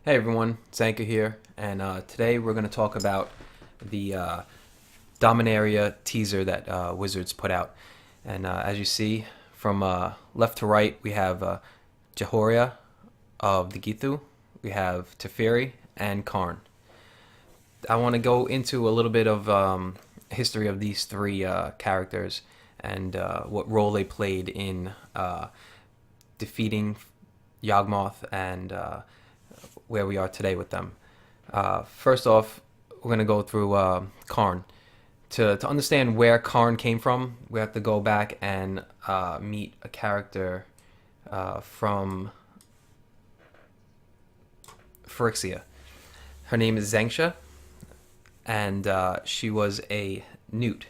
Hey everyone, Zanka here, and today we're going to talk about the Dominaria teaser that Wizards put out. And as you see, from left to right, we have Jahoria of the Gitu, we have Teferi, and Karn. I want to go into a little bit of history of these three characters and what role they played in defeating Yawgmoth and where we are today with them. First off, we're going to go through Karn. To understand where Karn came from, we have to go back and meet a character from Phyrexia. Her name is Zengxia, and she was a newt.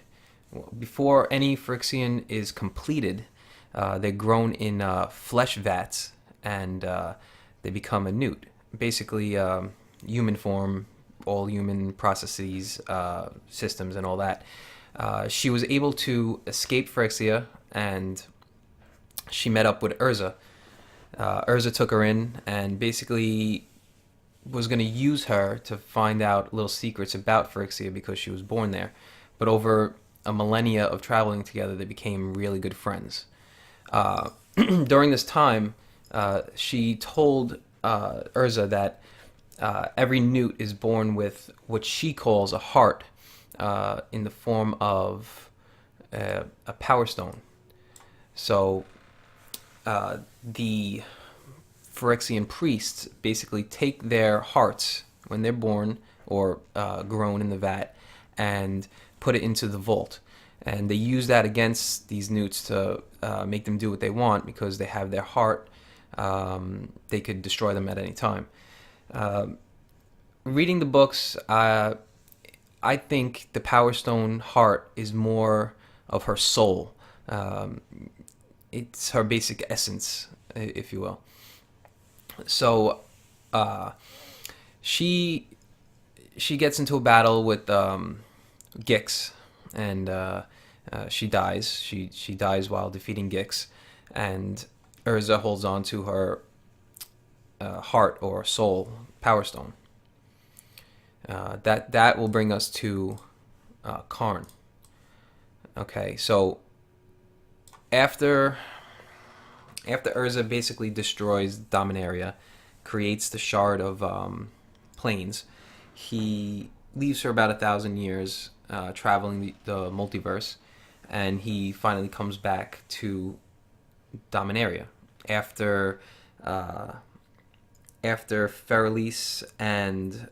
Before any Phyrexian is completed, they're grown in flesh vats, and they become a newt. Basically, human form, all human processes, systems, and all that. She was able to escape Phyrexia, and she met up with Urza. Urza took her in and basically was going to use her to find out little secrets about Phyrexia because she was born there. But over a millennia of traveling together, they became really good friends. During this time, she told Urza that every newt is born with what she calls a heart in the form of a power stone. So the Phyrexian priests basically take their hearts when they're born or grown in the vat and put it into the vault. And they use that against these newts to make them do what they want because they have their heart. They could destroy them at any time. Reading the books, I think the Power Stone heart is more of her soul. It's her basic essence, if you will. So she gets into a battle with Gix, and she dies. She dies while defeating Gix, and Urza holds on to her heart or soul Power Stone. That will bring us to Karn. Okay, so after Urza basically destroys Dominaria, creates the shard of planes, he leaves for about 1,000 years traveling the multiverse, and he finally comes back to Dominaria after Feralise and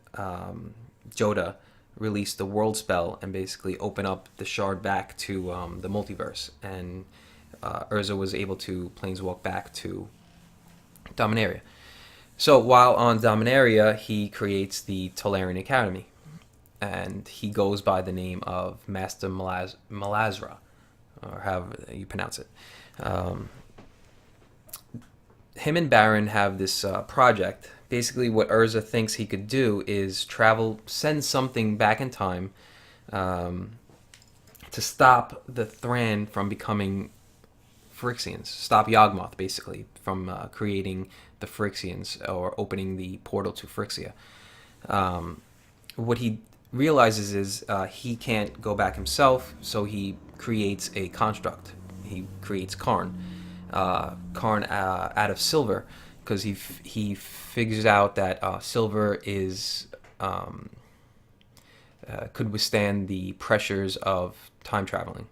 Joda release the world spell and basically open up the shard back to the multiverse, and Urza was able to planeswalk back to Dominaria. So while on Dominaria, he creates the Tolarian Academy, and he goes by the name of Master Malazra, or however you pronounce it. Him and Baron have this project. Basically, what Urza thinks he could do is send something back in time to stop the Thran from becoming Phyrexians, stop Yawgmoth, basically, from creating the Phyrexians or opening the portal to Phyrexia. What he realizes is he can't go back himself, so he creates a construct. He creates Karn. Karn out of silver, because he figures out that silver is could withstand the pressures of time traveling.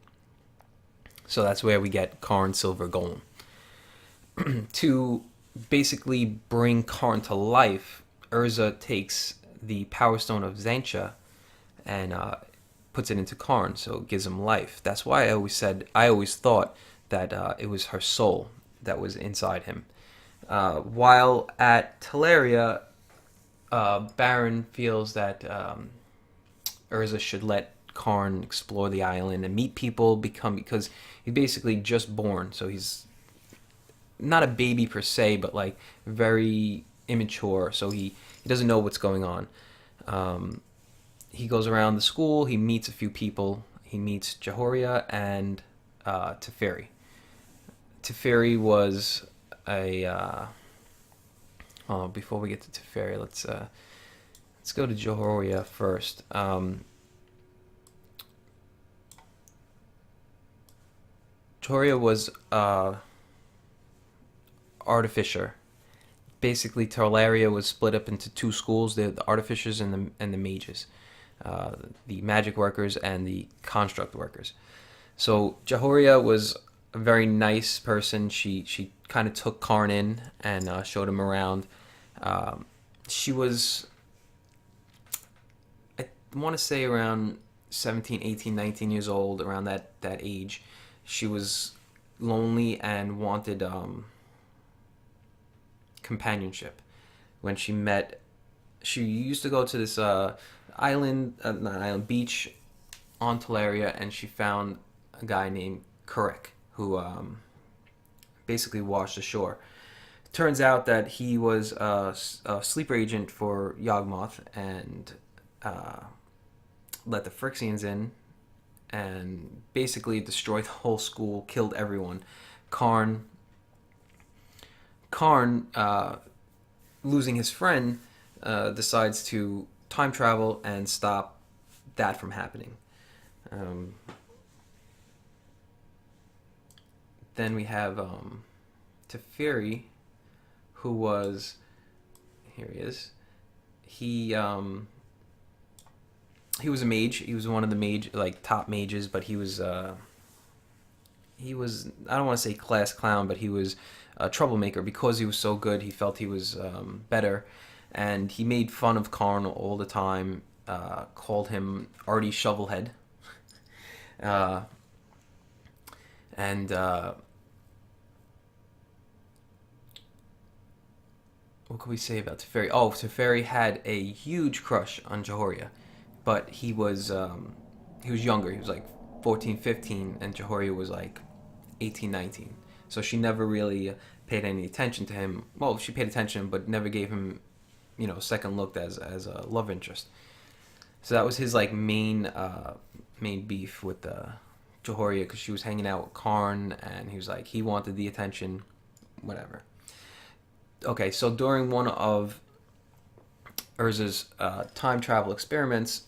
So that's where we get Karn Silver Golem. To basically bring Karn to life, Urza takes the Power Stone of Zengxia and puts it into Karn, so it gives him life. That's why I always thought that it was her soul that was inside him. While at Teleria, Baron feels that Urza should let Karn explore the island and meet people, because he's basically just born, so he's not a baby per se, but like very immature, so he doesn't know what's going on. He goes around the school, he meets a few people, he meets Jahoria and Teferi. Teferi was a Before we get to Teferi, let's go to Jehoria first. Jehoria was artificer. Basically, Terraria was split up into two schools: the artificers and the mages, the magic workers and the construct workers. So Jehoria was a very nice person. She kind of took Karn in and showed him around. She was, I want to say, around 17, 18, 19 years old, around that age. She was lonely and wanted companionship. When she used to go to this island, not island, beach on Teleria, and she found a guy named Kurek who basically washed ashore. Turns out that he was a sleeper agent for Yawgmoth and let the Phyrexians in and basically destroyed the whole school, killed everyone. Karn, losing his friend, decides to time travel and stop that from happening. Then we have Teferi, who was, here he is. He was a mage. He was one of the top mages, but he was I don't want to say class clown, but he was a troublemaker. Because he was so good, he felt he was better, and he made fun of Karn all the time. Called him Artie Shovelhead, and what could we say about Teferi? Oh, Teferi had a huge crush on Jehoria, but he was younger. He was like 14, 15, and Jehoria was like 18, 19. So she never really paid any attention to him. Well, she paid attention, but never gave him, second look as a love interest. So that was his like main beef with Jehoria, because she was hanging out with Karn, and he wanted the attention, whatever. Okay, so during one of Urza's time travel experiments,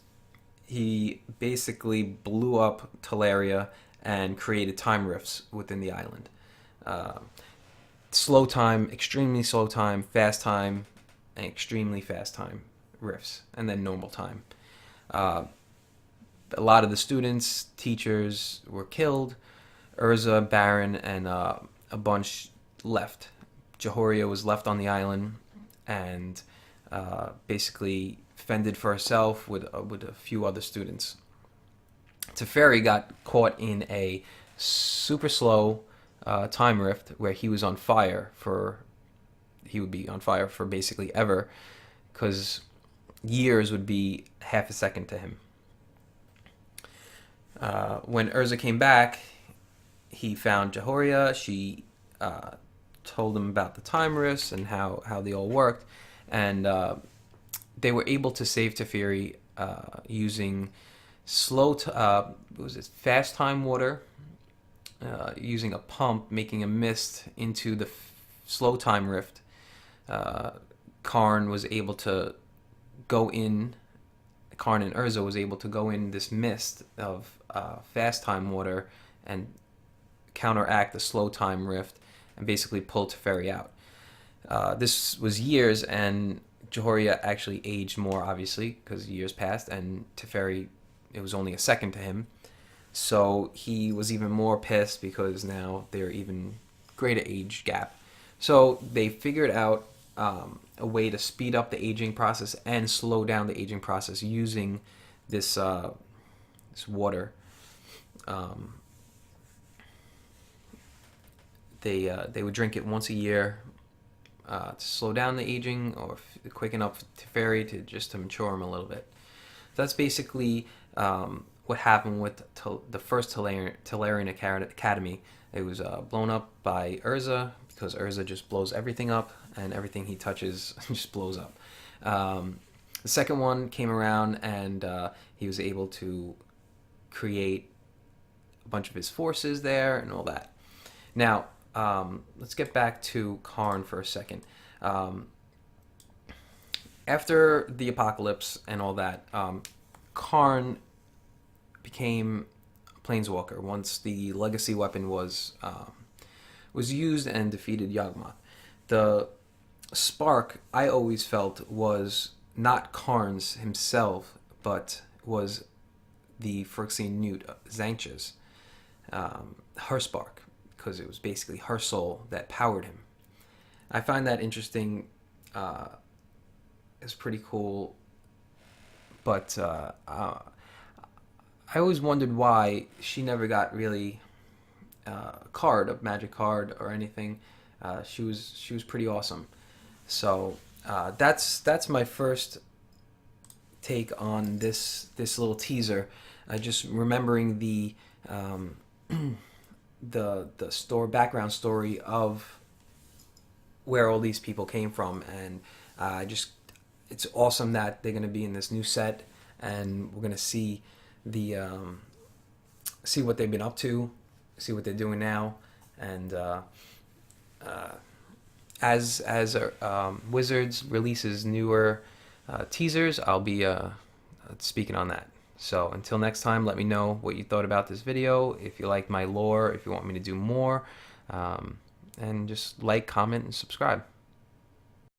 he basically blew up Teleria and created time rifts within the island. Slow time, extremely slow time, fast time, and extremely fast time rifts, and then normal time. A lot of the students, teachers were killed. Urza, Baron, and a bunch left. Jehoria was left on the island and basically fended for herself with a few other students. Teferi got caught in a super slow time rift where he would be on fire for basically ever, because years would be half a second to him. When Urza came back, he found Jehoria. She told him about the time rifts and how they all worked, and they were able to save Teferi using fast time water, using a pump, making a mist into the slow time rift. Karn was able to go in. Karn and Urza was able to go in this mist of fast time water and counteract the slow time rift and basically pull Teferi out. This was years, and Jehoria actually aged more, obviously, because years passed, and Teferi, it was only a second to him. So he was even more pissed because now they're even greater age gap. So they figured out a way to speed up the aging process and slow down the aging process using this water. They would drink it once a year to slow down the aging, or quicken up Teferi to mature him a little bit. That's basically what happened with the first Tellarian Academy. It was blown up by Urza, because Urza just blows everything up, and everything he touches just blows up. The second one came around, and he was able to create a bunch of his forces there and all that. Now, let's get back to Karn for a second. After the apocalypse and all that, Karn became a planeswalker once the legacy weapon was used and defeated Yawgmoth. The spark, I always felt, was not Karn's himself, but was the Phyrexian newt, Xanxa's, her spark, because it was basically her soul that powered him. I find that interesting. It's pretty cool, but I always wondered why she never got really a card, a magic card or anything. She was pretty awesome. So that's my first take on this little teaser. Just remembering the background story of where all these people came from, and just it's awesome that they're going to be in this new set, and we're going to see the see what they've been up to, see what they're doing now, and as Wizards releases newer teasers, I'll be speaking on that. So until next time, let me know what you thought about this video, if you like my lore, if you want me to do more, and just like, comment, and subscribe.